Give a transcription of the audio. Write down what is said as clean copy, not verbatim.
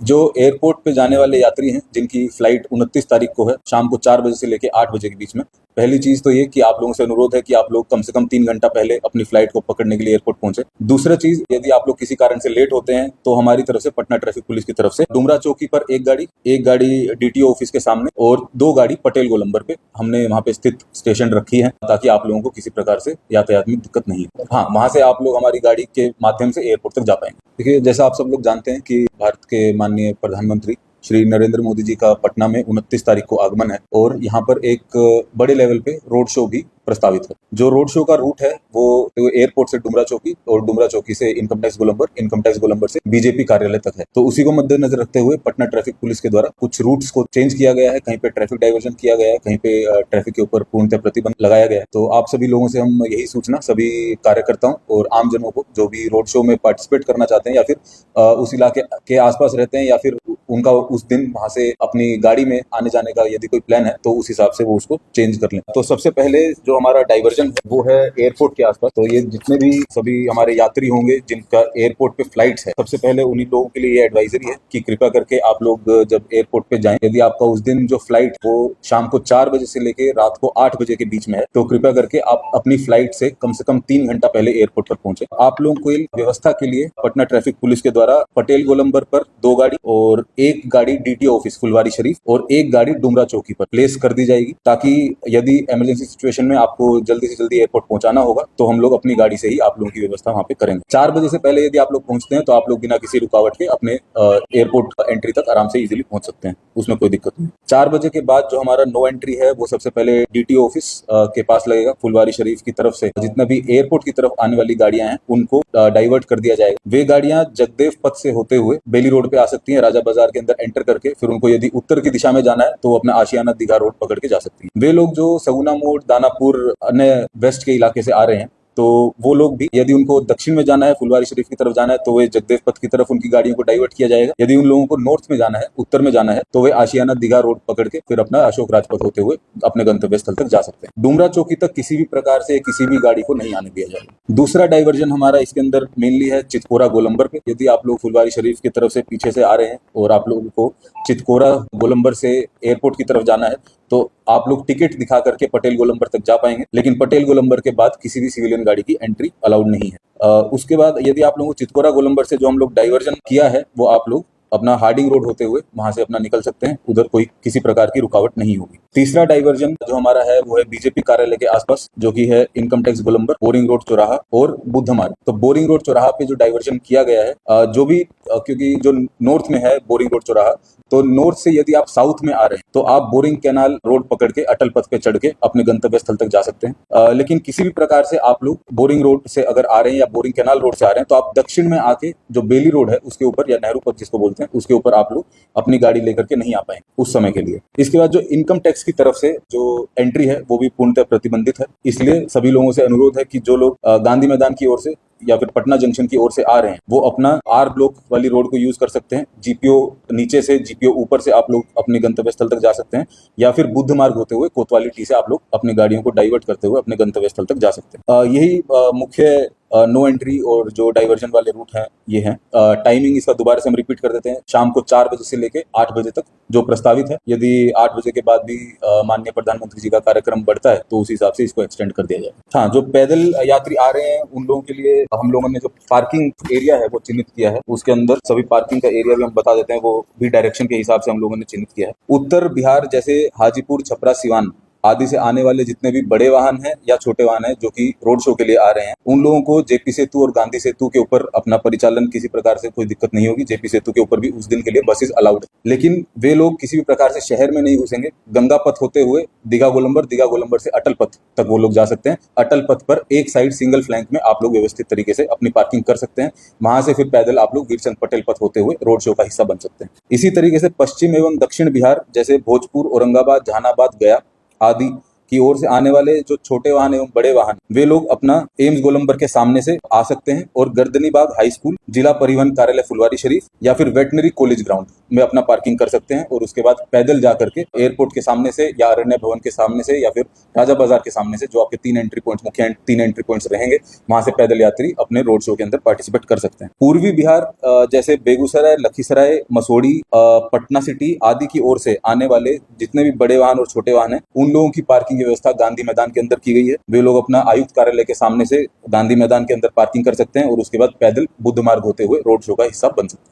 जो एयरपोर्ट पे जाने वाले यात्री हैं जिनकी फ्लाइट 29 तारीख को है शाम को 4 बजे से लेकर 8 बजे के बीच में, पहली चीज तो ये कि आप लोगों से अनुरोध है कि आप लोग कम से कम 3 घंटा पहले अपनी फ्लाइट को पकड़ने के लिए एयरपोर्ट पहुंचे। दूसरा चीज, यदि आप लोग किसी कारण से लेट होते हैं तो हमारी तरफ से, पटना ट्रैफिक पुलिस की तरफ से, डुमरा चौकी पर एक गाड़ी डीटीओ ऑफिस के सामने और 2 गाड़ी पटेल गोलंबर पे हमने वहां पे स्थित स्टेशन रखी है ताकि आप लोगों को किसी प्रकार से यातायात में दिक्कत नहीं हो। हाँ, वहां से आप लोग हमारी गाड़ी के माध्यम से एयरपोर्ट तक जा पाएंगे। देखिए, जैसा आप सब लोग जानते हैं कि भारत के माननीय प्रधानमंत्री श्री नरेंद्र मोदी जी का पटना में 29 तारीख को आगमन है और यहाँ पर एक बड़े लेवल पे रोड शो भी प्रस्तावित है। जो रोड शो का रूट है वो एयरपोर्ट से डुमरा चौकी और डुमरा चौकी से इनकम टैक्स गोलंबर से बीजेपी कार्यालय तक है। तो उसी को मद्देनजर रखते हुए पटना ट्रैफिक पुलिस के द्वारा कुछ रूट्स को चेंज किया गया है, कहीं पे ट्रैफिक डाइवर्जन किया गया है, कहीं पे ट्रैफिक के ऊपर पूर्णतः प्रतिबंध लगाया गया है। तो आप सभी लोगों से हम यही सूचना, सभी कार्यकर्ताओं और आमजनों को जो भी रोड शो में पार्टिसिपेट करना चाहते हैं या फिर उस इलाके के आसपास रहते हैं या फिर उनका उस दिन वहां से अपनी गाड़ी में आने जाने का यदि कोई प्लान है तो उस हिसाब से वो उसको चेंज कर लें। तो सबसे पहले जो हमारा डाइवर्जन है वो है एयरपोर्ट के आसपास। तो ये जितने भी सभी हमारे यात्री होंगे जिनका एयरपोर्ट पे फ्लाइट्स है, सबसे पहले उन्हीं लोगों के लिए ये एडवाइजरी है कि कृपया करके आप लोग जब एयरपोर्ट पे जाएं, यदि आपका उस दिन जो फ्लाइट वो शाम को 4 बजे से लेके रात को 8 बजे के बीच में है तो कृपया करके आप अपनी फ्लाइट से कम 3 घंटा पहले एयरपोर्ट पर पहुंचे। आप लोगों को व्यवस्था के लिए पटना ट्रैफिक पुलिस के द्वारा पटेल गोलंबर पर 2 गाड़ी और 1 गाड़ी डीटीओ ऑफिस फुलवारी शरीफ और 1 गाड़ी डुमरा चौकी पर प्लेस कर दी जाएगी ताकि यदि इमरजेंसी सिचुएशन में आपको जल्दी से जल्दी एयरपोर्ट पहुंचाना होगा तो हम लोग अपनी गाड़ी से ही आप लोगों की व्यवस्था वहां पे करेंगे। 4 बजे से पहले यदि आप लोग पहुंचते हैं तो आप लोग बिना किसी रुकावट के अपने एयरपोर्ट एंट्री तक आराम से इजीली पहुंच सकते हैं, उसमें कोई दिक्कत नहीं। 4 बजे के बाद जो हमारा नो एंट्री है वो सबसे पहले डीटीओ ऑफिस के पास लगेगा। फुलवारी शरीफ की तरफ से जितना भी एयरपोर्ट की तरफ आने वाली गाड़ियां हैं उनको डाइवर्ट कर दिया जाएगा। वे गाड़ियां जगदेव पथ से होते हुए बेली रोड पे आ सकती हैं, राजा बाजार के अंदर एंटर करके फिर उनको यदि उत्तर की दिशा में जाना है तो वो अपना आशियाना दीघा रोड पकड़ के जा सकती हैं। वे लोग जो सगुना मोड़, दानापुर, अन्य वेस्ट के इलाके से आ रहे हैं तो वो लोग भी, यदि उनको दक्षिण में जाना है, फुलवारी शरीफ की तरफ जाना है तो वे जगदेव पथ की तरफ उनकी गाड़ियों को डाइवर्ट किया जाएगा। यदि उन लोगों को नॉर्थ में जाना है, उत्तर में जाना है तो वे आशियाना दीघा रोड पकड़ के फिर अपना अशोक राजपथ होते हुए अपने गंतव्य स्थल तक जा सकते हैं। डुमरा चौकी तक किसी भी प्रकार से किसी भी गाड़ी को नहीं आने दिया जाएगा। दूसरा डाइवर्जन हमारा इसके अंदर मेनली है चितकोरा गोलंबर पे। यदि आप लोग फुलवारी शरीफ की तरफ से पीछे से आ रहे हैं और आप लोगों को चितकोरा गोलंबर से एयरपोर्ट की तरफ जाना है तो आप लोग टिकट दिखा करके पटेल गोलंबर तक जा पाएंगे, लेकिन पटेल गोलंबर के बाद किसी भी सिविलियन गाड़ी की एंट्री अलाउड नहीं है। उसके बाद यदि आप लोगों को चितकोरा गोलंबर से जो हम लोग डाइवर्जन किया है वो आप लोग अपना हार्डिंग रोड होते हुए वहां से अपना निकल सकते हैं, उधर कोई किसी प्रकार की रुकावट नहीं होगी। तीसरा डाइवर्जन जो हमारा है वो है बीजेपी कार्यालय के आसपास, जो कि है इनकम टैक्स गोलंबर, बोरिंग रोड चौराहा और बुद्ध मार्ग। तो बोरिंग रोड चौराहा पे जो डाइवर्जन किया गया है, जो भी क्योंकि जो नॉर्थ में है बोरिंग रोड चौराहा, तो नॉर्थ से यदि आप साउथ में आ रहे हैं तो आप बोरिंग कैनाल रोड पकड़ के अटल पथ पे चढ़ के अपने गंतव्य स्थल तक जा सकते हैं। लेकिन किसी भी प्रकार से आप लोग बोरिंग रोड से अगर आ रहे हैं या बोरिंग कैनाल रोड से आ रहे हैं तो आप दक्षिण में आके जो बेली रोड है उसके ऊपर या नेहरू पथ जिसको बोलते हैं उसके ऊपर आप लोग अपनी गाड़ी लेकर के नहीं आ पाएंगे उस समय के लिए। इसके बाद जो इनकम टैक्स की तरफ से जो एंट्री है वो भी पूर्णतः प्रतिबंधित है, इसलिए सभी लोगों से अनुरोध है कि जो लोग गांधी मैदान की ओर से या फिर पटना जंक्शन की ओर से आ रहे हैं वो अपना आर ब्लॉक वाली रोड को यूज कर सकते हैं। जीपीओ नीचे से, जीपीओ ऊपर से आप लोग अपने गंतव्य स्थल तक जा सकते हैं या फिर बुद्ध मार्ग होते हुए कोतवाली टी से आप लोग अपनी गाड़ियों को डाइवर्ट करते हुए अपने गंतव्य स्थल तक जा सकते हैं। यही मुख्य नो एंट्री और जो डाइवर्जन वाले रूट हैं ये हैं। टाइमिंग इसका दोबारा से हम रिपीट कर देते हैं, शाम को 4 बजे से लेके 8 बजे तक जो प्रस्तावित है। यदि 8 बजे के बाद भी माननीय प्रधानमंत्री जी का कार्यक्रम बढ़ता है तो उस हिसाब से इसको एक्सटेंड कर दिया जाए। हाँ, जो पैदल यात्री आ रहे हैं उन लोगों के लिए हम लोगों ने जो पार्किंग एरिया है वो चिन्हित किया है, उसके अंदर सभी पार्किंग का एरिया भी हम बता देते हैं, वो भी डायरेक्शन के हिसाब से हम लोगों ने चिन्हित किया है। उत्तर बिहार जैसे हाजीपुर, छपरा, सिवान आदि से आने वाले जितने भी बड़े वाहन हैं या छोटे वाहन हैं जो कि रोड शो के लिए आ रहे हैं उन लोगों को जेपी सेतु और गांधी सेतु के ऊपर अपना परिचालन किसी प्रकार से कोई दिक्कत नहीं होगी। जेपी सेतु के ऊपर भी उस दिन के लिए बसेस अलाउड है, लेकिन वे लोग किसी भी प्रकार से शहर में नहीं घुसेंगे। गंगा पथ होते हुए दीघा गोलंबर से अटल पथ तक वो लोग जा सकते हैं। अटल पथ पर एक साइड सिंगल फ्लैंक में आप लोग व्यवस्थित तरीके से अपनी पार्किंग कर सकते हैं, वहां से फिर पैदल आप लोग वीरचंद पटेल पथ होते हुए रोड शो का हिस्सा बन सकते हैं। इसी तरीके से पश्चिम एवं दक्षिण बिहार जैसे भोजपुर, औरंगाबाद, जहानाबाद, गया आदि की ओर से आने वाले जो छोटे वाहन एवं बड़े वाहन वे लोग अपना एम्स गोलंबर के सामने से आ सकते हैं और गर्दनीबाग हाई स्कूल, जिला परिवहन कार्यालय फुलवारी शरीफ या फिर वेटनरी कॉलेज ग्राउंड में अपना पार्किंग कर सकते हैं और उसके बाद पैदल जा करके एयरपोर्ट के सामने से या अरण्य भवन के सामने से या फिर राजा बाजार के सामने से, जो आपके 3 एंट्री पॉइंट्स, मुख्य 3 एंट्री पॉइंट्स रहेंगे, वहां से पैदल यात्री अपने रोड शो के अंदर पार्टिसिपेट कर सकते हैं। पूर्वी बिहार जैसे बेगूसराय, लखीसराय, मसौड़ी, पटना सिटी आदि की ओर से आने वाले जितने भी बड़े वाहन और छोटे वाहन हैं, उन लोगों की पार्किंग की व्यवस्था गांधी मैदान के अंदर की गई है। वे लोग अपना आयुक्त कार्यालय के सामने से गांधी मैदान के अंदर पार्किंग कर सकते हैं और उसके बाद पैदल बुद्ध मार्ग होते हुए रोड शो का हिस्सा बन सकते हैं।